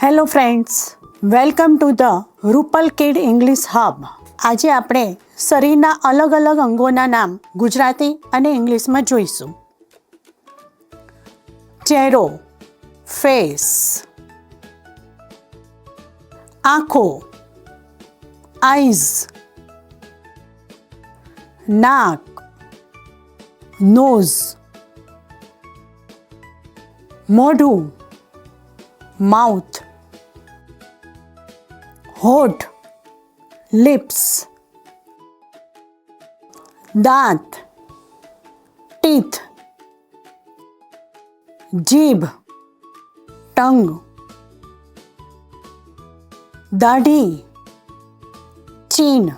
Hello friends, welcome to the Rupal kid English hub. આજે આપણે શરીરના અલગ અલગ અંગોના નામ ગુજરાતી અને ઇંગ્લિશમાં જોઈશું. ચહેરો, ફેસ. આંખો, આઈઝ. નાક, નોઝ. મોઢું, માઉથ. હોઠ, લિપ્સ. દાંત, ટીથ. જીભ, ટંગ. દાઢી, ચીન.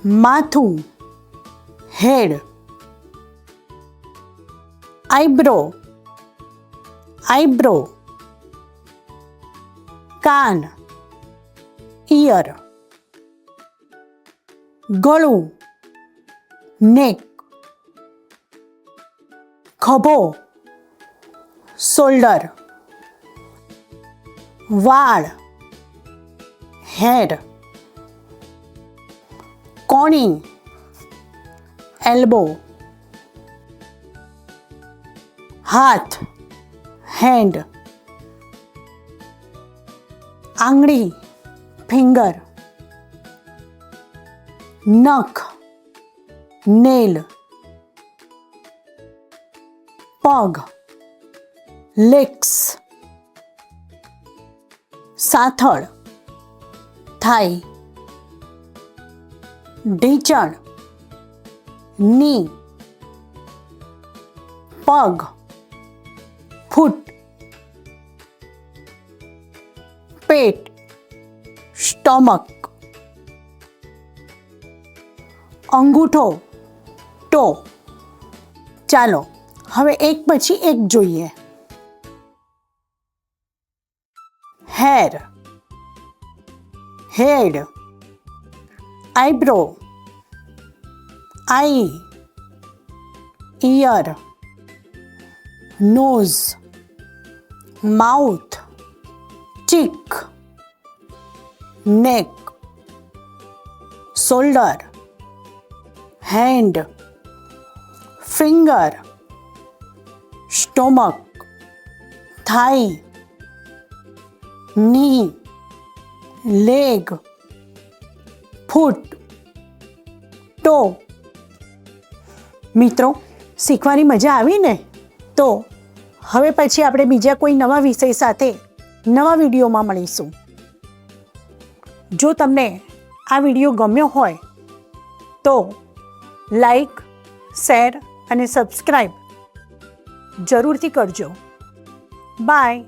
માથું, હેડ. Eyebrow, eyebrow. કાન, ઈયર. ગળું, નેક. ખભો, શોલ્ડર. વાળ, હેર. કોણી, એલ્બો. હાથ, હેન્ડ. આંગળી, ફિંગર. નખ, નેલ. પગ, લેગ્સ. સાથળ, થાઈ. ઢીંચણ, ની. પગ, ફૂટ. પેટ, સ્ટમક. અંગૂઠો, ટો. ચાલો હવે એક પછી એક જોઈએ. હેર, હેડ. આઈબ્રો, આઈ. ઈયર, નોઝ. માઉથ, ચીક. નેક, શોલ્ડર. Hand, finger. સ્ટોમક, થાઈ. ની, લેગ. ફૂટ, ટો. મિત્રો, શીખવાની મજા આવી ને? તો હવે પછી આપણે બીજા કોઈ નવા વિષય સાથે નવા વિડીયોમાં મળીશું. જો તમને આ વિડીયો ગમ્યો હોય તો લાઈક, શેર અને સબસ્ક્રાઈબ જરૂરથી કરજો. બાય.